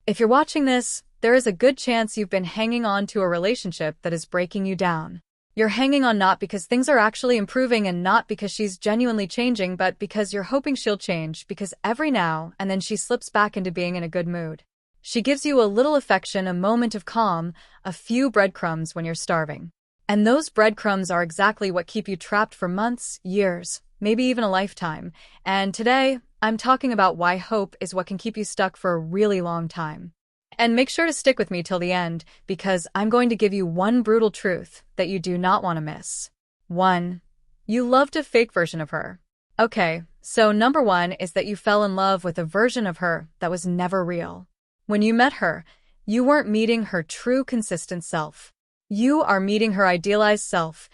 If you're watching this, there is a good chance you've been hanging on to a relationship that is breaking you down. You're hanging on not because things are actually improving and not because she's genuinely changing, but because you're hoping she'll change, because every now and then she slips back into being in a good mood. She gives you a little affection, a moment of calm, a few breadcrumbs when you're starving. And those breadcrumbs are exactly what keep you trapped for months, years, maybe even a lifetime. And today, I'm talking about why hope is what can keep you stuck for a really long time. And make sure to stick with me till the end, because I'm going to give you one brutal truth that you do not want to miss. 1. You loved a fake version of her. Okay, so number 1 is that you fell in love with a version of her that was never real. When you met her, you weren't meeting her true, consistent self. You are meeting her idealized self,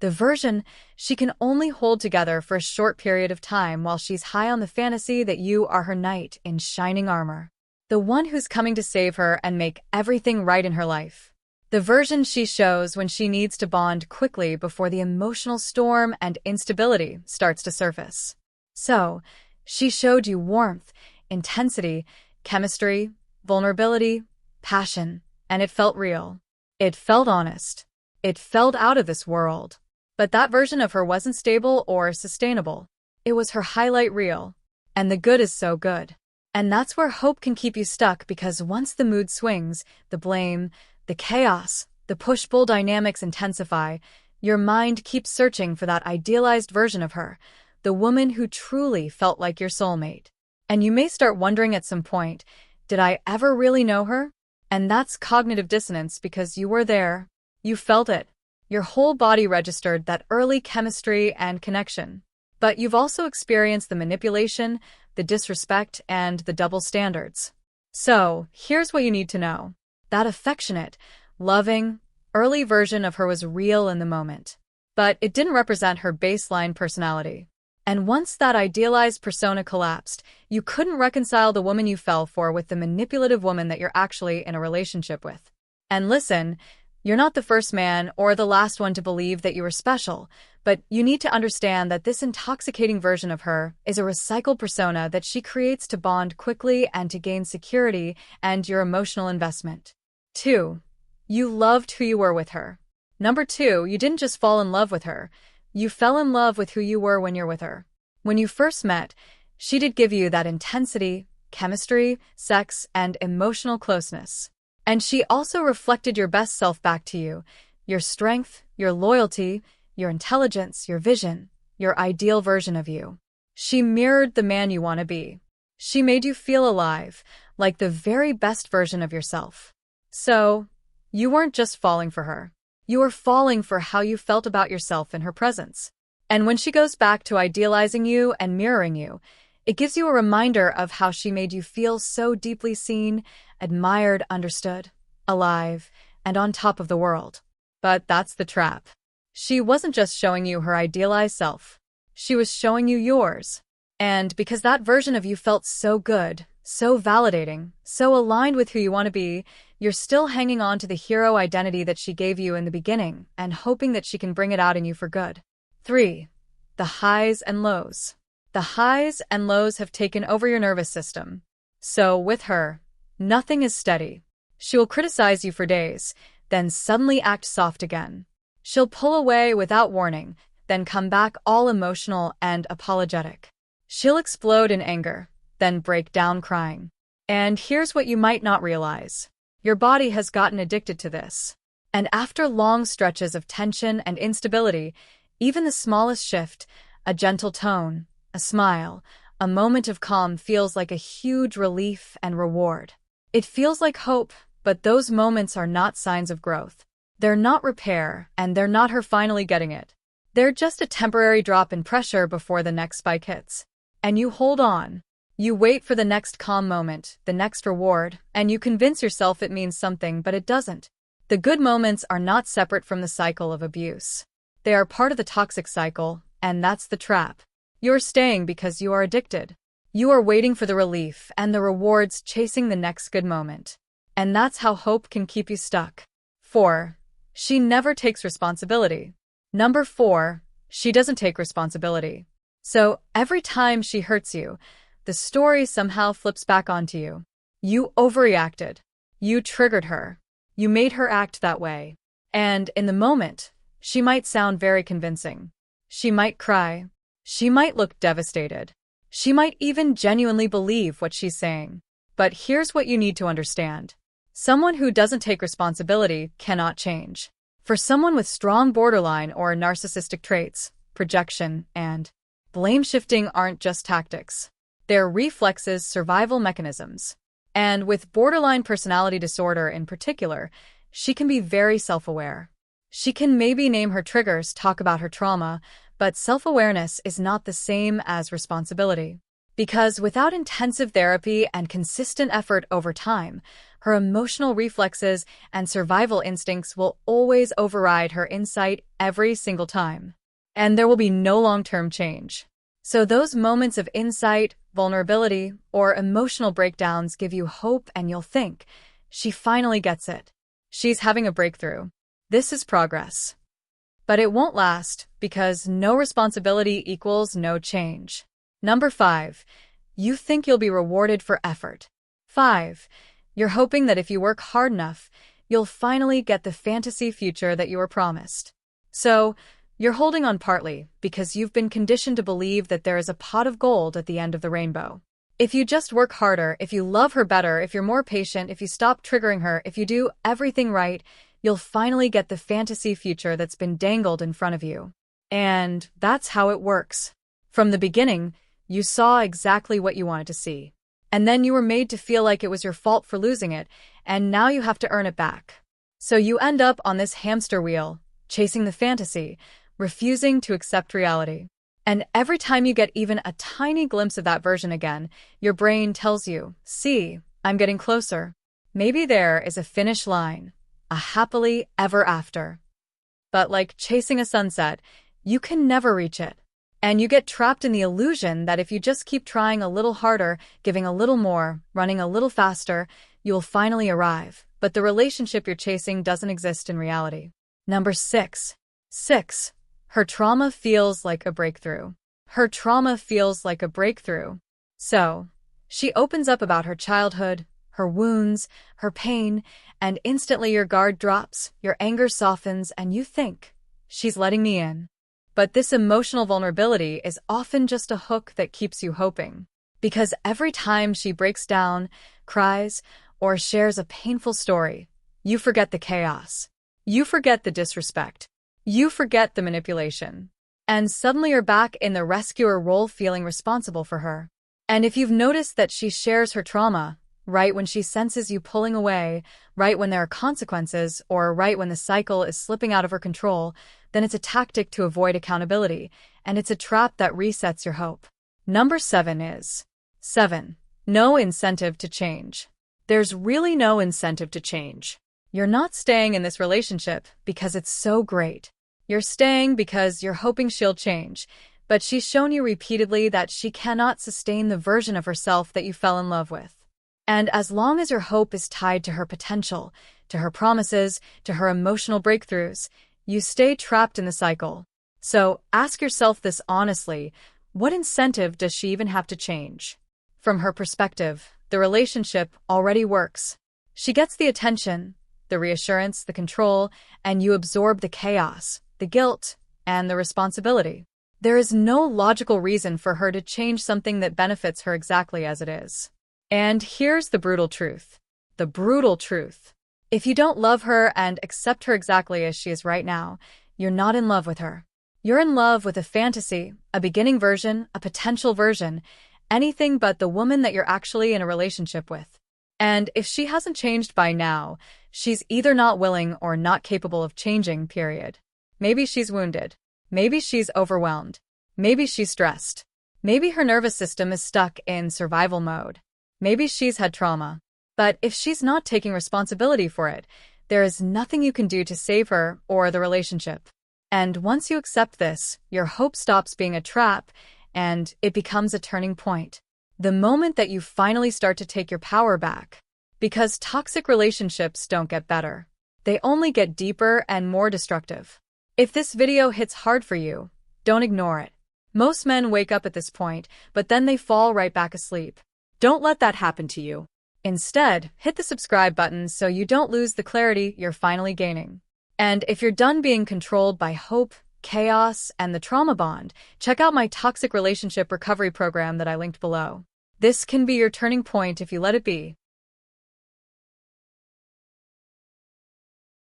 the version she can only hold together for a short period of time while she's high on the fantasy that you are her knight in shining armor. The one who's coming to save her and make everything right in her life. The version she shows when she needs to bond quickly before the emotional storm and instability starts to surface. So, she showed you warmth, intensity, chemistry, vulnerability, passion, and it felt real. It felt honest. It felt out of this world. But that version of her wasn't stable or sustainable. It was her highlight reel. And the good is so good. And that's where hope can keep you stuck, because once the mood swings, the blame, the chaos, the push-pull dynamics intensify, your mind keeps searching for that idealized version of her, the woman who truly felt like your soulmate. And you may start wondering at some point, did I ever really know her? And that's cognitive dissonance, because you were there. You felt it. Your whole body registered that early chemistry and connection. But you've also experienced the manipulation, the disrespect, and the double standards. So, here's what you need to know. That affectionate, loving, early version of her was real in the moment. But it didn't represent her baseline personality. And once that idealized persona collapsed, you couldn't reconcile the woman you fell for with the manipulative woman that you're actually in a relationship with. And listen, you're not the first man or the last one to believe that you were special, but you need to understand that this intoxicating version of her is a recycled persona that she creates to bond quickly and to gain security and your emotional investment. 2. You loved who you were with her. Number 2, you didn't just fall in love with her. You fell in love with who you were when you're with her. When you first met, she did give you that intensity, chemistry, sex, and emotional closeness. And she also reflected your best self back to you, your strength, your loyalty, your intelligence, your vision, your ideal version of you. She mirrored the man you want to be. She made you feel alive, like the very best version of yourself. So, you weren't just falling for her. You were falling for how you felt about yourself in her presence. And when she goes back to idealizing you and mirroring you, it gives you a reminder of how she made you feel so deeply seen, admired, understood, alive, and on top of the world. But that's the trap. She wasn't just showing you her idealized self. She was showing you yours. And because that version of you felt so good, so validating, so aligned with who you want to be, you're still hanging on to the hero identity that she gave you in the beginning and hoping that she can bring it out in you for good. 3. The highs and lows. The highs and lows have taken over your nervous system. So, with her, nothing is steady. She will criticize you for days, then suddenly act soft again. She'll pull away without warning, then come back all emotional and apologetic. She'll explode in anger, then break down crying. And here's what you might not realize. Your body has gotten addicted to this. And after long stretches of tension and instability, even the smallest shift, a gentle tone, a smile, a moment of calm feels like a huge relief and reward. It feels like hope, but those moments are not signs of growth. They're not repair, and they're not her finally getting it. They're just a temporary drop in pressure before the next spike hits. And you hold on. You wait for the next calm moment, the next reward, and you convince yourself it means something, but it doesn't. The good moments are not separate from the cycle of abuse. They are part of the toxic cycle, and that's the trap. You're staying because you are addicted. You are waiting for the relief and the rewards, chasing the next good moment. And that's how hope can keep you stuck. 4. She never takes responsibility. Number 4, she doesn't take responsibility. So every time she hurts you, the story somehow flips back onto you. You overreacted. You triggered her. You made her act that way. And in the moment, she might sound very convincing. She might cry. She might look devastated. She might even genuinely believe what she's saying. But here's what you need to understand. Someone who doesn't take responsibility cannot change. For someone with strong borderline or narcissistic traits, projection and blame shifting aren't just tactics. They're reflexes, survival mechanisms. And with borderline personality disorder in particular, she can be very self-aware. She can maybe name her triggers, talk about her trauma, but self-awareness is not the same as responsibility. Because without intensive therapy and consistent effort over time, her emotional reflexes and survival instincts will always override her insight every single time. And there will be no long-term change. So those moments of insight, vulnerability, or emotional breakdowns give you hope and you'll think, she finally gets it. She's having a breakthrough. This is progress. But it won't last because no responsibility equals no change. Number 5. You think you'll be rewarded for effort. 5. You're hoping that if you work hard enough, you'll finally get the fantasy future that you were promised. So, you're holding on partly because you've been conditioned to believe that there is a pot of gold at the end of the rainbow. If you just work harder, if you love her better, if you're more patient, if you stop triggering her, if you do everything right, you'll finally get the fantasy future that's been dangled in front of you. And that's how it works. From the beginning, you saw exactly what you wanted to see. And then you were made to feel like it was your fault for losing it, and now you have to earn it back. So you end up on this hamster wheel, chasing the fantasy, refusing to accept reality. And every time you get even a tiny glimpse of that version again, your brain tells you, see, I'm getting closer. Maybe there is a finish line, a happily ever after. But like chasing a sunset, you can never reach it. And you get trapped in the illusion that if you just keep trying a little harder, giving a little more, running a little faster, you'll finally arrive. But the relationship you're chasing doesn't exist in reality. Number 6. 6. Her trauma feels like a breakthrough. Her trauma feels like a breakthrough. So, she opens up about her childhood, her wounds, her pain, and instantly your guard drops, your anger softens, and you think, she's letting me in. But this emotional vulnerability is often just a hook that keeps you hoping. Because every time she breaks down, cries, or shares a painful story, you forget the chaos. You forget the disrespect. You forget the manipulation. And suddenly you're back in the rescuer role feeling responsible for her. And if you've noticed that she shares her trauma, right when she senses you pulling away, right when there are consequences, or right when the cycle is slipping out of her control, then it's a tactic to avoid accountability, and it's a trap that resets your hope. Number 7 is 7. No incentive to change. There's really no incentive to change. You're not staying in this relationship because it's so great. You're staying because you're hoping she'll change, but she's shown you repeatedly that she cannot sustain the version of herself that you fell in love with. And as long as your hope is tied to her potential, to her promises, to her emotional breakthroughs, you stay trapped in the cycle. So ask yourself this honestly, what incentive does she even have to change? From her perspective, the relationship already works. She gets the attention, the reassurance, the control, and you absorb the chaos, the guilt, and the responsibility. There is no logical reason for her to change something that benefits her exactly as it is. And here's the brutal truth. The brutal truth. If you don't love her and accept her exactly as she is right now, you're not in love with her. You're in love with a fantasy, a beginning version, a potential version, anything but the woman that you're actually in a relationship with. And if she hasn't changed by now, she's either not willing or not capable of changing, period. Maybe she's wounded. Maybe she's overwhelmed. Maybe she's stressed. Maybe her nervous system is stuck in survival mode. Maybe she's had trauma. But if she's not taking responsibility for it, there is nothing you can do to save her or the relationship. And once you accept this, your hope stops being a trap and it becomes a turning point. The moment that you finally start to take your power back. Because toxic relationships don't get better. They only get deeper and more destructive. If this video hits hard for you, don't ignore it. Most men wake up at this point, but then they fall right back asleep. Don't let that happen to you. Instead, hit the subscribe button so you don't lose the clarity you're finally gaining. And if you're done being controlled by hope, chaos, and the trauma bond, check out my toxic relationship recovery program that I linked below. This can be your turning point if you let it be.